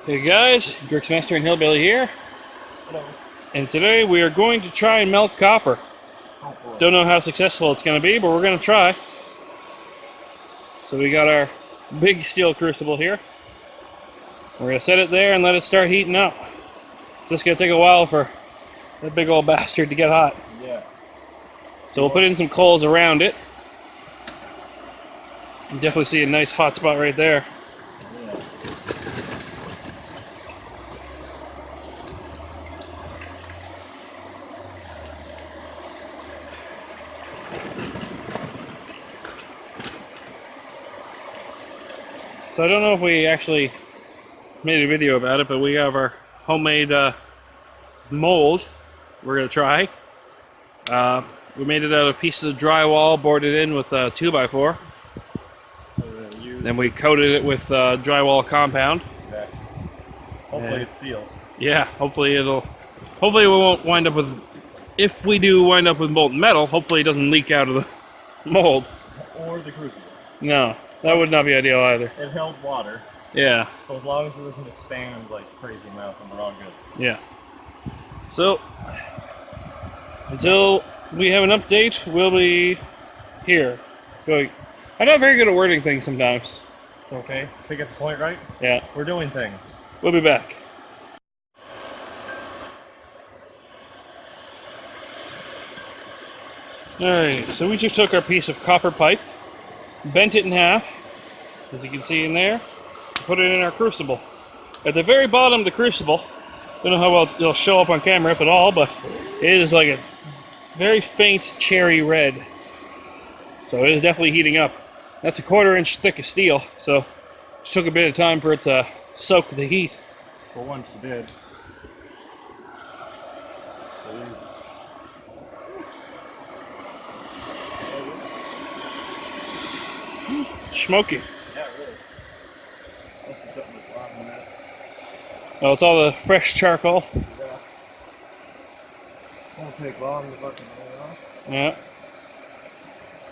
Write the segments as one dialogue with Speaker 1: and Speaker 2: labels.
Speaker 1: Hey guys, Grrxy and Hillbilly here.
Speaker 2: Hello.
Speaker 1: And today we are going to try and melt copper. Don't know how successful it's going to be, but we're going to try. So we got our big steel crucible here. We're going to set it there and let it start heating up. Just going to take a while for that big old bastard to get hot.
Speaker 2: Yeah.
Speaker 1: So we'll put in some coals around it. You definitely see a nice hot spot right there.
Speaker 2: Yeah.
Speaker 1: So I don't know if we actually made a video about it, but we have our homemade mold we're going to try. We made it out of pieces of drywall, boarded in with 2x4. Then we coated it with drywall compound.
Speaker 2: Okay. Hopefully it seals.
Speaker 1: Yeah, hopefully we won't wind up with, if we do wind up with molten metal, hopefully it doesn't leak out of the mold.
Speaker 2: Or the crucible.
Speaker 1: No, that would not be ideal either.
Speaker 2: It held water.
Speaker 1: Yeah.
Speaker 2: So as long as it doesn't expand like crazy amount, then we're all good.
Speaker 1: Yeah. So, until we have an update, we'll be here. Going. I'm not very good at wording things sometimes.
Speaker 2: It's okay. If we get the point right,
Speaker 1: Yeah.
Speaker 2: we're doing things.
Speaker 1: We'll be back. Alright, so we just took our piece of copper pipe, bent it in half, as you can see in there, put it in our crucible. At the very bottom of the crucible, don't know how well it'll show up on camera, if at all, but it is like a very faint cherry red. So it is definitely heating up. That's a 1/4 inch thick of steel, so it just took a bit of time for it to soak the heat.
Speaker 2: For once you did.
Speaker 1: Smoky.
Speaker 2: Yeah, really. Must be something that's wrong with that.
Speaker 1: Oh, it's all the fresh charcoal.
Speaker 2: Yeah. Won't take long to fucking get it off.
Speaker 1: Yeah.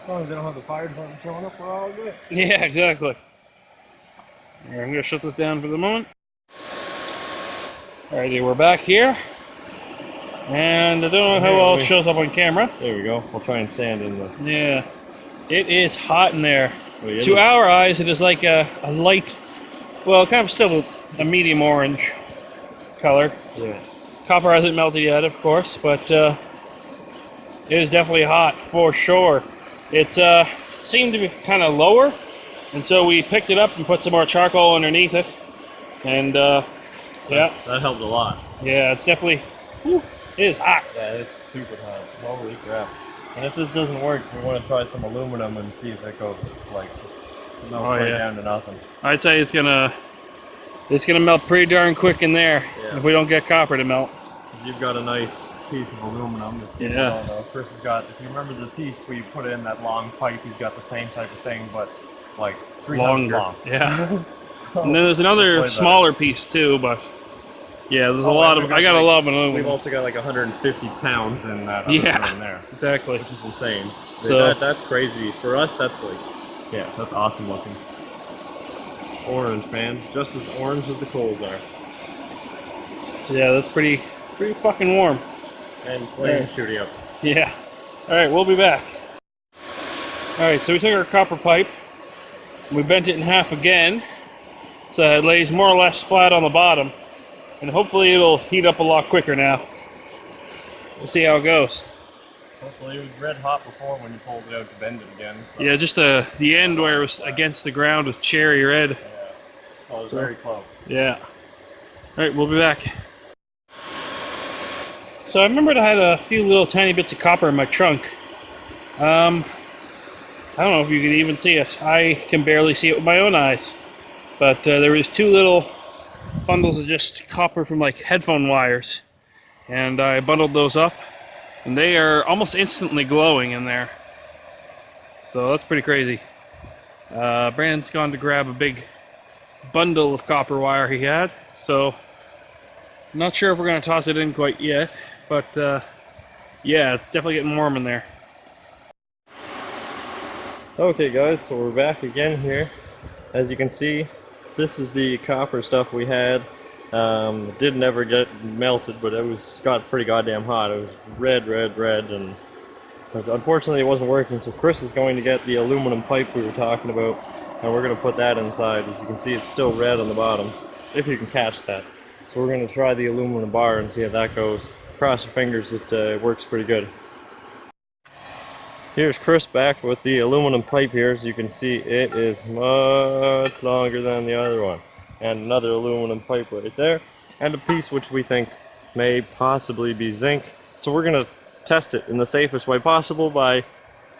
Speaker 2: As long as they don't have the fire department showing up, we're all good.
Speaker 1: Yeah, exactly. Alright, I'm gonna shut this down for the moment. Alrighty, we're back here. And I don't know how well it shows up on camera.
Speaker 2: There we go. We'll try and stand in the...
Speaker 1: Yeah. It is hot in there.
Speaker 2: Well, yeah,
Speaker 1: To our eyes, it is like a light, well, kind of still a medium orange color.
Speaker 2: Yeah.
Speaker 1: Copper hasn't melted yet, of course, but it is definitely hot for sure. It seemed to be kind of lower, and so we picked it up and put some more charcoal underneath it. And yeah,
Speaker 2: That helped a lot.
Speaker 1: yeah, it's definitely, whew, it is hot.
Speaker 2: Yeah, it's stupid hot. Holy crap. And if this doesn't work, we want to try some aluminum and see if it goes like melt right down to nothing.
Speaker 1: I'd say it's gonna melt pretty darn quick in there if we don't get copper to melt.
Speaker 2: Because you've got a nice piece of aluminum. If people don't know. Chris has got, if you remember the piece where you put in that long pipe, he's got the same type of thing, but like 3 times long.
Speaker 1: Yeah.
Speaker 2: So,
Speaker 1: and then there's another smaller piece too, but yeah, there's a lot of. I got a lot of aluminum.
Speaker 2: We've also got like 150 pounds in that in there.
Speaker 1: Exactly.
Speaker 2: Which is insane.
Speaker 1: So
Speaker 2: that's crazy. For us, that's like, yeah, that's awesome looking. Orange, man. Just as orange as the coals are.
Speaker 1: So yeah, that's pretty fucking warm.
Speaker 2: And flames shooting up.
Speaker 1: Yeah. Alright, we'll be back. Alright, so we took our copper pipe, we bent it in half again, so it lays more or less flat on the bottom, and hopefully it'll heat up a lot quicker now. We'll see how it goes.
Speaker 2: Hopefully it was red hot before when you pulled it out to bend it again. So.
Speaker 1: Yeah, just the end where it was against the ground was cherry red.
Speaker 2: Yeah, so it was very close.
Speaker 1: Yeah. Alright, we'll be back. So I remembered I had a few little tiny bits of copper in my trunk. I don't know if you can even see it. I can barely see it with my own eyes. But there was 2 little bundles of just copper from like headphone wires. And I bundled those up. And they are almost instantly glowing in there. So that's pretty crazy. Brandon's gone to grab a big bundle of copper wire he had. So I'm not sure if we're going to toss it in quite yet. But yeah, it's definitely getting warm in there.
Speaker 2: Okay guys, so we're back again here. As you can see, this is the copper stuff we had. It did never get melted, but it got pretty goddamn hot. It was red, red, red, and unfortunately it wasn't working. So Chris is going to get the aluminum pipe we were talking about, and we're going to put that inside. As you can see, it's still red on the bottom, if you can catch that. So we're going to try the aluminum bar and see how that goes. Cross your fingers, it works pretty good. Here's Chris back with the aluminum pipe here. As you can see, it is much longer than the other one. And another aluminum pipe right there. And a piece which we think may possibly be zinc. So we're going to test it in the safest way possible by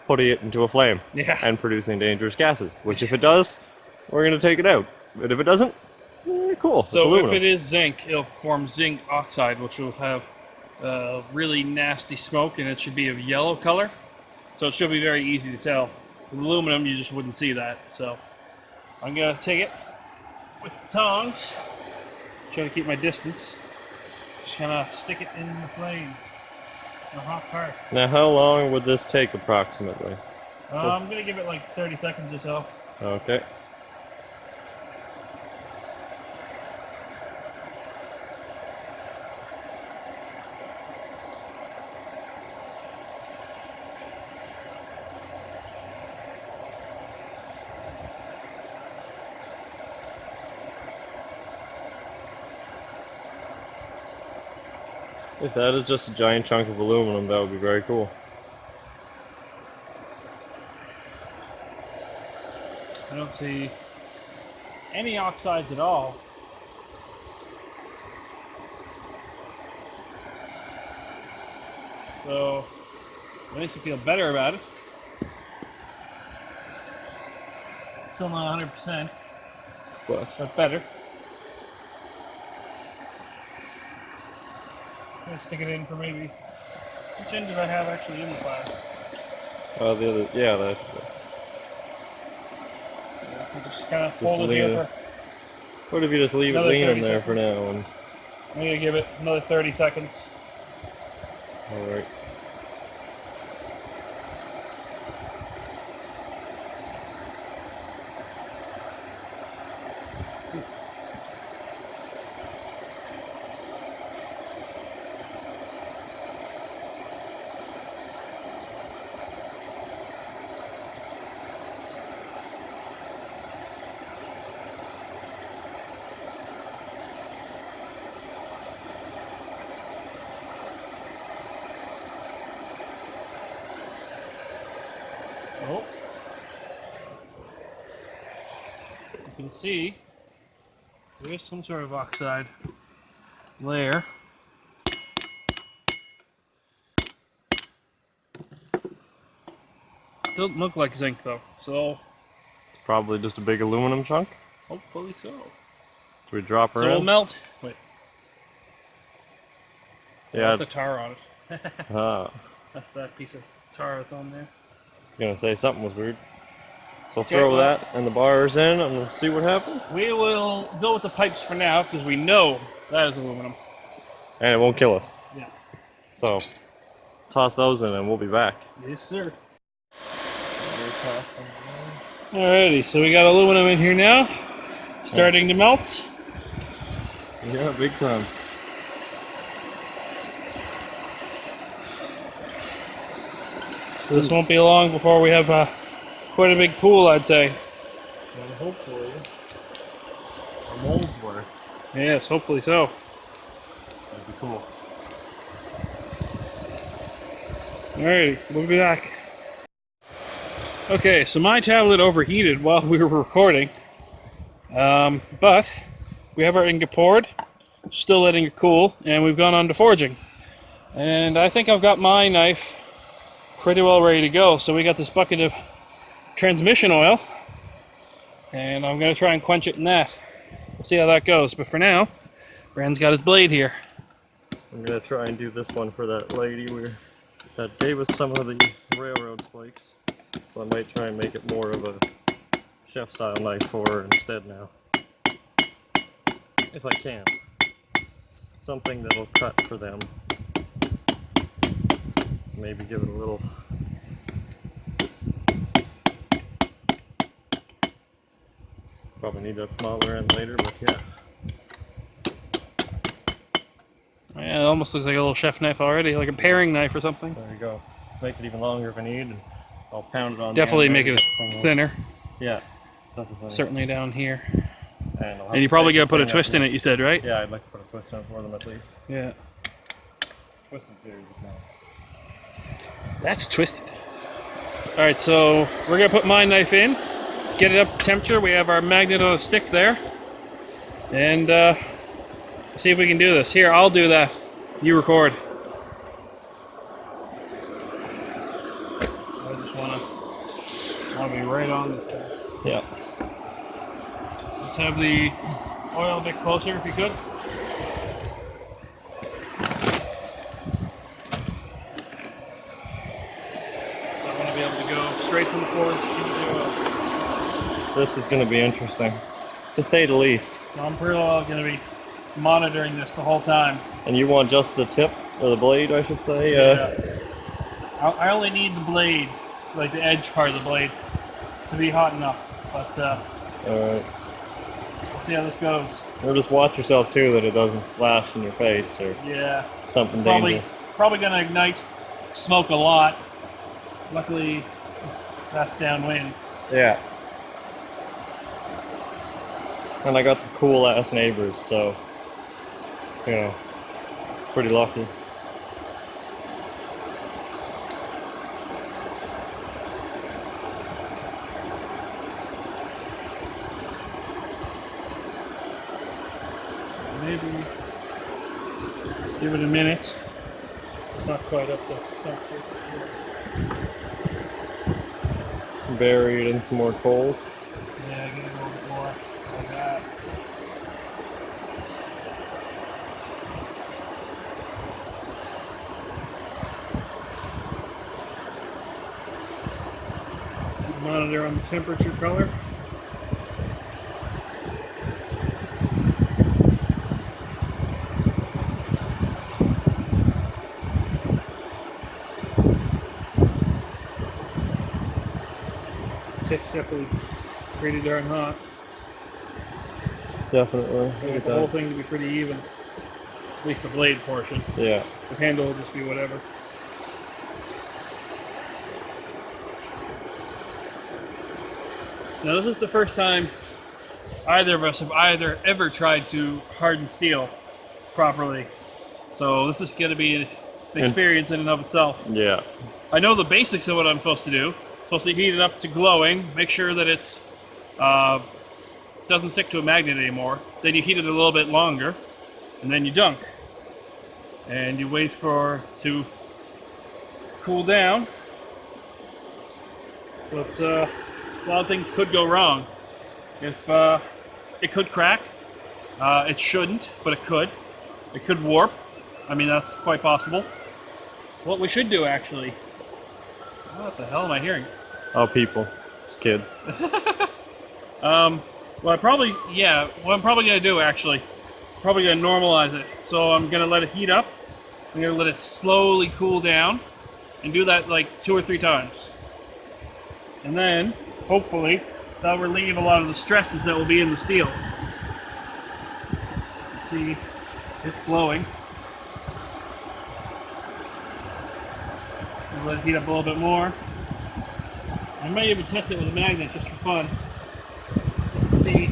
Speaker 2: putting it into a flame.
Speaker 1: Yeah.
Speaker 2: And producing dangerous gases. Which if it does, we're going to take it out. But if it doesn't, cool.
Speaker 1: So if it is zinc, it'll form zinc oxide, which will have really nasty smoke, and it should be of yellow color. So it should be very easy to tell. With aluminum, you just wouldn't see that. So I'm going to take it with the tongs. Try to keep my distance. Just kind of stick it in the flame. The hot part.
Speaker 2: Now how long would this take approximately?
Speaker 1: I'm going to give it like 30 seconds or so.
Speaker 2: Okay. If that is just a giant chunk of aluminum, that would be very cool.
Speaker 1: I don't see any oxides at all. So it makes you feel better about it. Still not 100%, but better. I'm gonna stick it in for maybe. Which end did I have actually in the fire?
Speaker 2: The other, yeah, that.
Speaker 1: Yeah, just kind of hold it here for.
Speaker 2: What if you just leave it leaning there for now? And
Speaker 1: I'm gonna give it another 30 seconds.
Speaker 2: all right.
Speaker 1: Oh. You can see there is some sort of oxide layer. Doesn't look like zinc though, so
Speaker 2: It's probably just a big aluminum chunk.
Speaker 1: hopefully so.
Speaker 2: Should we drop her
Speaker 1: So
Speaker 2: in?
Speaker 1: it'll melt. Wait.
Speaker 2: Yeah.
Speaker 1: That's the tar on it.
Speaker 2: Ah.
Speaker 1: That's that piece of tar that's on there.
Speaker 2: I was gonna say something was weird. So
Speaker 1: Okay,
Speaker 2: throw
Speaker 1: well,
Speaker 2: that and the bars in and see what happens.
Speaker 1: we will go with the pipes for now because we know that is aluminum.
Speaker 2: And it won't kill us.
Speaker 1: Yeah.
Speaker 2: So toss those in and we'll be back.
Speaker 1: Yes, sir. Alrighty, so we got aluminum in here now, starting to melt.
Speaker 2: Yeah, big time.
Speaker 1: So this won't be long before we have quite a big pool, I'd say.
Speaker 2: And hopefully a mold's worth.
Speaker 1: Yes, hopefully so.
Speaker 2: That'd be cool.
Speaker 1: Alrighty, we'll be back. Okay, so my tablet overheated while we were recording, but we have our ingot poured, still letting it cool, and we've gone on to forging. And I think I've got my knife pretty well ready to go. So we got this bucket of transmission oil, and I'm going to try and quench it in that. We'll see how that goes, but for now, Brand's got his blade here.
Speaker 2: I'm gonna try and do this one for that lady that gave us some of the railroad spikes. So I might try and make it more of a chef-style knife for her instead now. If I can. Something that'll cut for them. Maybe give it a little... Probably need that smaller end later, but yeah.
Speaker 1: Yeah, it almost looks like a little chef knife already, like a paring knife or something.
Speaker 2: There you go. Make it even longer if I need, and I'll pound it on.
Speaker 1: Definitely
Speaker 2: down
Speaker 1: make
Speaker 2: there
Speaker 1: it
Speaker 2: to get the thing
Speaker 1: thinner.
Speaker 2: Yeah, that's the thing.
Speaker 1: Certainly down here.
Speaker 2: And, I'll have
Speaker 1: And you
Speaker 2: to
Speaker 1: probably
Speaker 2: take
Speaker 1: gotta
Speaker 2: the
Speaker 1: put a
Speaker 2: thing up
Speaker 1: twist in
Speaker 2: here.
Speaker 1: it, you said, right?
Speaker 2: Yeah, I'd like to put a twist in it for them at least.
Speaker 1: Yeah.
Speaker 2: Twisted series of knives.
Speaker 1: That's twisted. Alright, so we're gonna put my knife in, get it up to temperature. We have our magnet on a stick there. And see if we can do this. Here, I'll do that. You record. I just wanna be right on this thing.
Speaker 2: Yeah.
Speaker 1: Let's have the oil a bit closer if you could. I want to be able to go straight from the forge into the oil.
Speaker 2: This is going to be interesting, to say the least.
Speaker 1: So I'm pretty well going to be monitoring this the whole time.
Speaker 2: And you want just the tip, or the blade, I should say?
Speaker 1: Yeah. I only need the blade, like the edge part of the blade, to be hot enough. But
Speaker 2: Alright.
Speaker 1: we'll see how this goes.
Speaker 2: Or just watch yourself too that it doesn't splash in your face or
Speaker 1: Yeah.
Speaker 2: something dangerous.
Speaker 1: Probably going to ignite smoke a lot. Luckily, that's downwind.
Speaker 2: Yeah. And I got some cool ass neighbors, so, you know, pretty lucky.
Speaker 1: Maybe give it a minute. It's not quite up to temperature.
Speaker 2: Buried in some more coals.
Speaker 1: Yeah, get it a little bit more like that. Monitor on the temperature color. Tip's definitely pretty darn hot.
Speaker 2: Definitely.
Speaker 1: I
Speaker 2: Look
Speaker 1: want
Speaker 2: at
Speaker 1: the whole
Speaker 2: that.
Speaker 1: thing to be pretty even. At least the blade portion.
Speaker 2: Yeah.
Speaker 1: The handle will just be whatever. Now this is the first time either of us have ever tried to harden steel properly. So this is going to be an experience in and of itself.
Speaker 2: Yeah.
Speaker 1: I know the basics of what I'm supposed to do. Supposed to heat it up to glowing, make sure that it's doesn't stick to a magnet anymore. Then you heat it a little bit longer, and then you dunk. And you wait for it to cool down. But a lot of things could go wrong. If it could crack, it shouldn't, but it could. It could warp. I mean, that's quite possible. What we should do, actually. What the hell am I hearing?
Speaker 2: Oh, people. Just kids.
Speaker 1: What I'm probably gonna do, actually, probably gonna normalize it. So I'm gonna let it heat up. I'm gonna let it slowly cool down, and do that like 2 or 3 times. And then, hopefully, that'll relieve a lot of the stresses that will be in the steel. See, it's glowing. I'll let it heat up a little bit more. I might even test it with a magnet just for fun. Let's see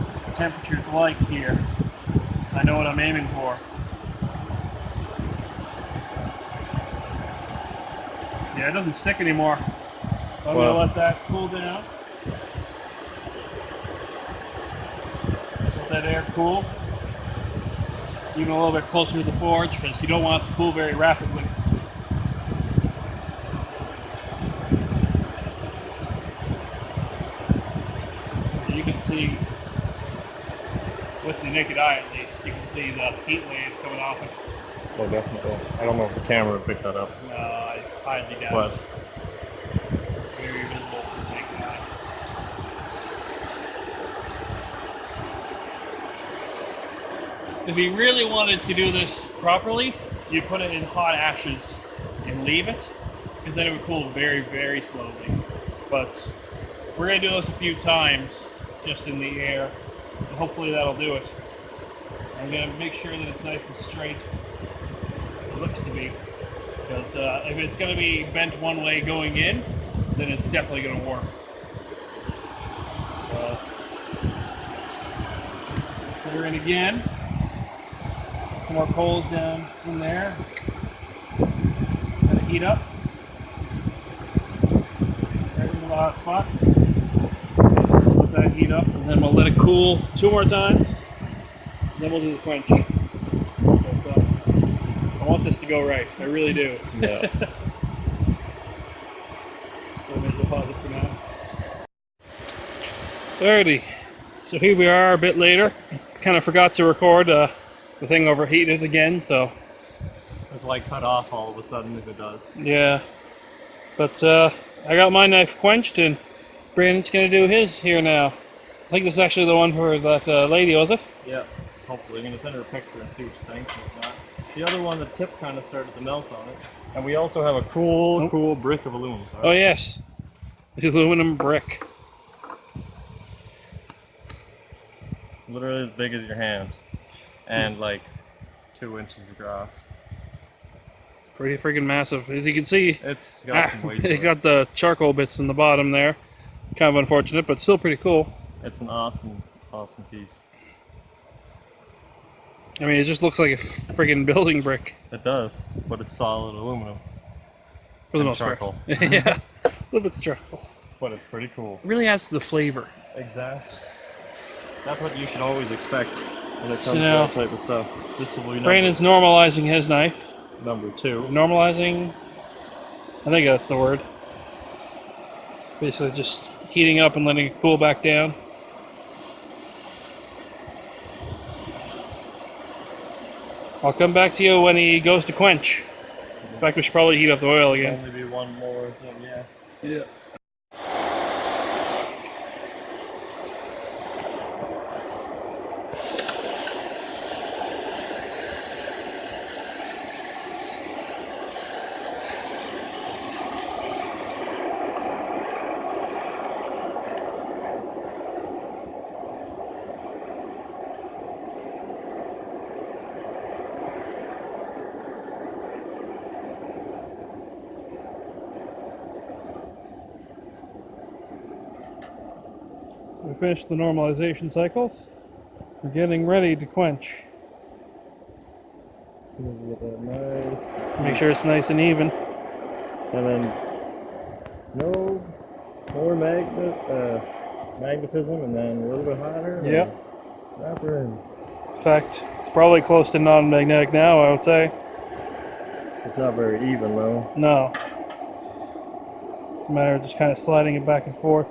Speaker 1: what the temperature's like here. I know what I'm aiming for. Yeah, it doesn't stick anymore. So I'm going to let that cool down. Let that air cool. Even a little bit closer to the forge because you don't want it to cool very rapidly. You can see, with the naked eye at least, you can see the heat wave coming off it.
Speaker 2: Oh, definitely. I don't know if the camera would pick that up.
Speaker 1: No, I highly doubt
Speaker 2: But
Speaker 1: it. Very visible to the naked eye. If you really wanted to do this properly, you put it in hot ashes and leave it, because then it would cool very, very slowly. But we're going to do this a few times, just in the air, and hopefully that'll do it. I'm going to make sure that it's nice and straight. It looks to be. Because if it's going to be bent one way going in, then it's definitely going to warp. So, put her in again. Some more coals down in there. Let it heat up. Right into the hot spot. Let that heat up, and then we'll let it cool 2 more times. Then we'll do the quench. But, I want this to go right. I really do.
Speaker 2: Yeah.
Speaker 1: So I'm going to deposit for now. Alrighty. So here we are a bit later. Kind of forgot to record. The thing overheated again, so
Speaker 2: That's why I cut off all of a sudden if it does.
Speaker 1: yeah. But I got my knife quenched, and Brandon's going to do his here now. I think this is actually the one for that lady, was it?
Speaker 2: Yeah. Hopefully, I'm going to send her a picture and see what she thinks of that. The other one, the tip kind of started to melt on it. And we also have a cool brick of aluminum. Sorry.
Speaker 1: Oh yes, the aluminum brick.
Speaker 2: Literally as big as your hand. And like 2 inches across.
Speaker 1: Pretty freaking massive. As you can see,
Speaker 2: It's got some weight to
Speaker 1: it
Speaker 2: it.
Speaker 1: got the charcoal bits in the bottom there. Kind of unfortunate, but still pretty cool.
Speaker 2: It's an awesome piece.
Speaker 1: I mean, it just looks like a friggin' building brick
Speaker 2: It does, but it's solid aluminum.
Speaker 1: for the
Speaker 2: And
Speaker 1: most
Speaker 2: charcoal.
Speaker 1: part. Yeah, a little bit's charcoal.
Speaker 2: But it's pretty cool.
Speaker 1: It really adds to the flavor.
Speaker 2: Exactly. That's what you should always expect when it comes
Speaker 1: So
Speaker 2: to
Speaker 1: now,
Speaker 2: that type of stuff. This will be
Speaker 1: Brandon's normalizing his knife.
Speaker 2: number 2.
Speaker 1: Normalizing, I think that's the word. Basically just heating it up and letting it cool back down. I'll come back to you when he goes to quench. In fact, we should probably heat up the oil again.
Speaker 2: Only be one more thing, yeah.
Speaker 1: Yeah. We finished the normalization cycles. We're getting ready to quench.
Speaker 2: Get that nice.
Speaker 1: Make sure it's nice and even.
Speaker 2: And then no more magnetism, and then a little bit hotter.
Speaker 1: Yep.
Speaker 2: Wrap her in.
Speaker 1: In fact, it's probably close to non-magnetic now, I would say.
Speaker 2: It's not very even though.
Speaker 1: No. It's a matter of just kind of sliding it back and forth.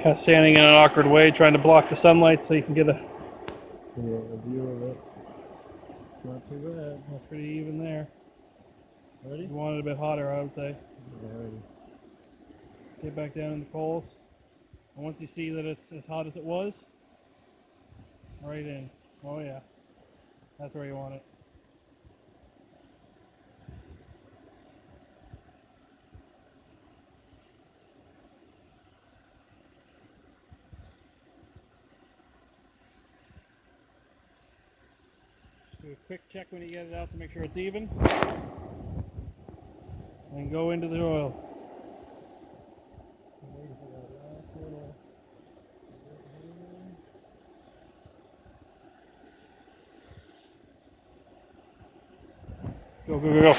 Speaker 1: Kind of standing in an awkward way, trying to block the sunlight so you can get a
Speaker 2: view of it. Not too bad.
Speaker 1: That's pretty even there.
Speaker 2: Ready?
Speaker 1: You want it a bit hotter, I would say.
Speaker 2: Ready.
Speaker 1: Get back down in the coals. And once you see that it's as hot as it was, right in. Oh yeah. That's where you want it. Just do a quick check when you get it out to make sure it's even. And go into the oil. Go, go, go, go.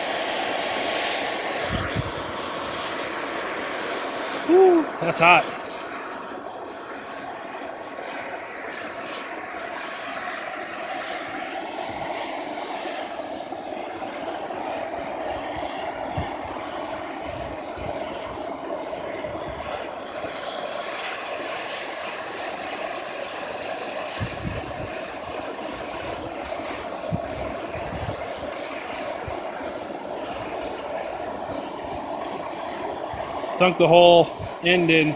Speaker 1: Woo, that's hot. Dunk the whole end in.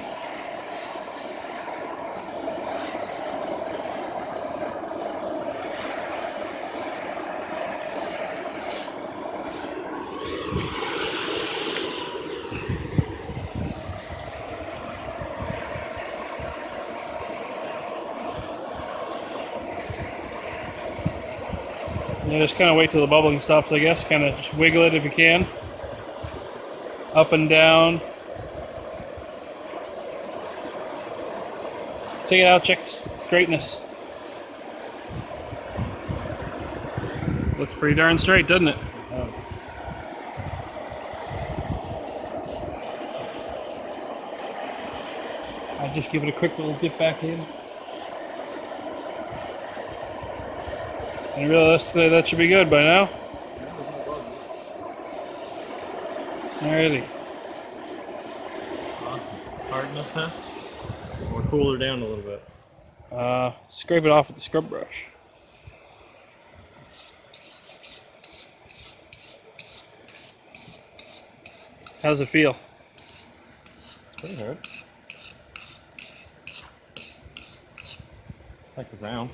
Speaker 1: Yeah, just kind of wait till the bubbling stops, I guess. Kind of just wiggle it if you can. Up and down. Take it out, check straightness. Looks pretty darn straight, doesn't it? I'll just give it a quick little dip back in. And realistically, that should be good by now. Alrighty.
Speaker 2: Awesome. Hardness test? Or cool her down a little bit?
Speaker 1: Scrape it off with the scrub brush. How's it feel?
Speaker 2: It's pretty hard. I like the sound.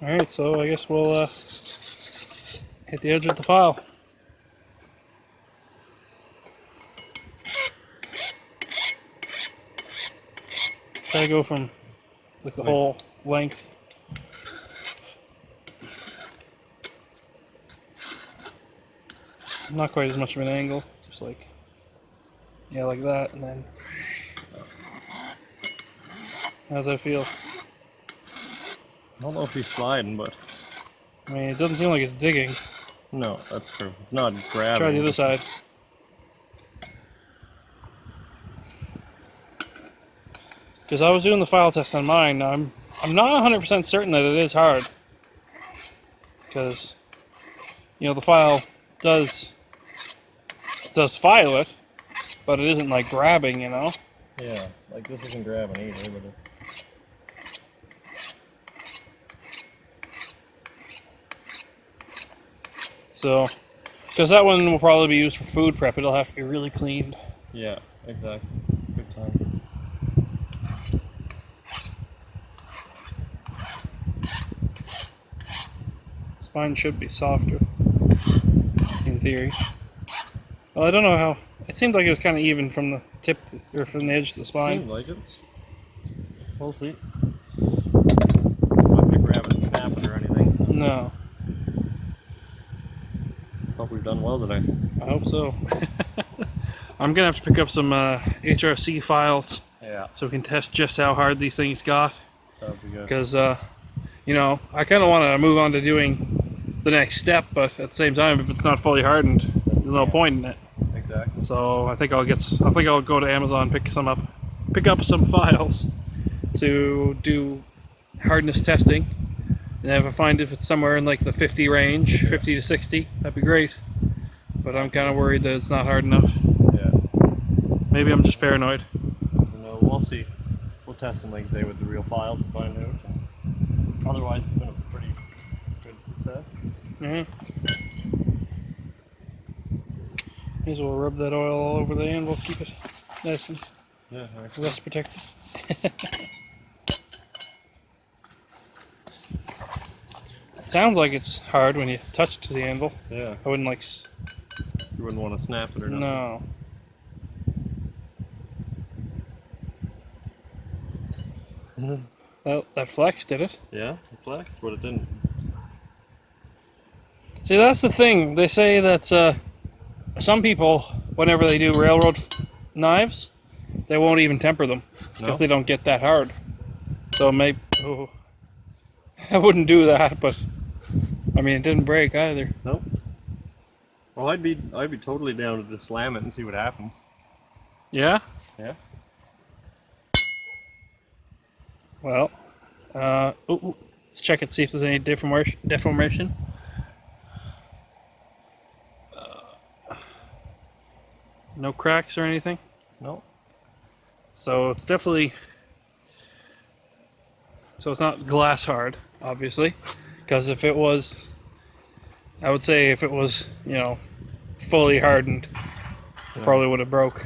Speaker 1: Alright, so I guess we'll hit the edge with the file. Try to go from like the whole length. Not quite as much of an angle, just like, yeah, like that, and then how's that feel?
Speaker 2: I don't know if he's sliding, but
Speaker 1: I mean, it doesn't seem like it's digging.
Speaker 2: no, that's true. It's not grabbing.
Speaker 1: Try the other side. Because I was doing the file test on mine, I'm not 100% certain that it is hard. Because, you know, the file does file it, but it isn't like grabbing, you know?
Speaker 2: Yeah, like this isn't grabbing either, but it's...
Speaker 1: So, because that one will probably be used for food prep, it'll have to be really cleaned.
Speaker 2: Yeah, exactly. Good time.
Speaker 1: Spine should be softer, in theory. Well, I don't know how. It seemed like it was kind of even from the tip, or from the edge of the spine.
Speaker 2: Seems like it. We'll see. I'm not gonna grab it and snap it or anything, so...
Speaker 1: No,
Speaker 2: Hope we've done well today.
Speaker 1: I hope so. I'm gonna have to pick up some HRC files
Speaker 2: Yeah,
Speaker 1: so we can test just how hard these things got.
Speaker 2: that would be good.
Speaker 1: Because, you know, I kind of want to move on to doing the next step, but at the same time, if it's not fully hardened, there's no point in it.
Speaker 2: Exactly.
Speaker 1: So I think I'll go to Amazon, pick up some files to do hardness testing, and if I find if it's somewhere in like the 50 range, 50 to 60, that'd be great. But I'm kind of worried that it's not hard enough.
Speaker 2: Yeah.
Speaker 1: Maybe I'm just paranoid.
Speaker 2: No, we'll see. We'll test them, like you say, with the real files and find out. Otherwise, it's been a pretty good success.
Speaker 1: May as well rub that oil all over the anvil, keep it nice and
Speaker 2: Yeah.
Speaker 1: rust protected. It sounds like it's hard when you touch it to the anvil.
Speaker 2: Yeah.
Speaker 1: I wouldn't like.
Speaker 2: You wouldn't want to snap it or nothing.
Speaker 1: No. Well, that flex did it.
Speaker 2: Yeah, it flexed, but it didn't.
Speaker 1: See, that's the thing. They say that some people, whenever they do railroad knives, they won't even temper them because they don't get that hard. So maybe I wouldn't do that, but I mean, it didn't break either.
Speaker 2: Nope. Well, I'd be totally down to just slam it and see what happens.
Speaker 1: Yeah.
Speaker 2: Yeah.
Speaker 1: Well, let's check it, see if there's any deformation. No cracks or anything.
Speaker 2: No.
Speaker 1: So it's definitely. So it's not glass hard, obviously, because if it was, I would say if it was, you know, fully hardened, it probably would have broke.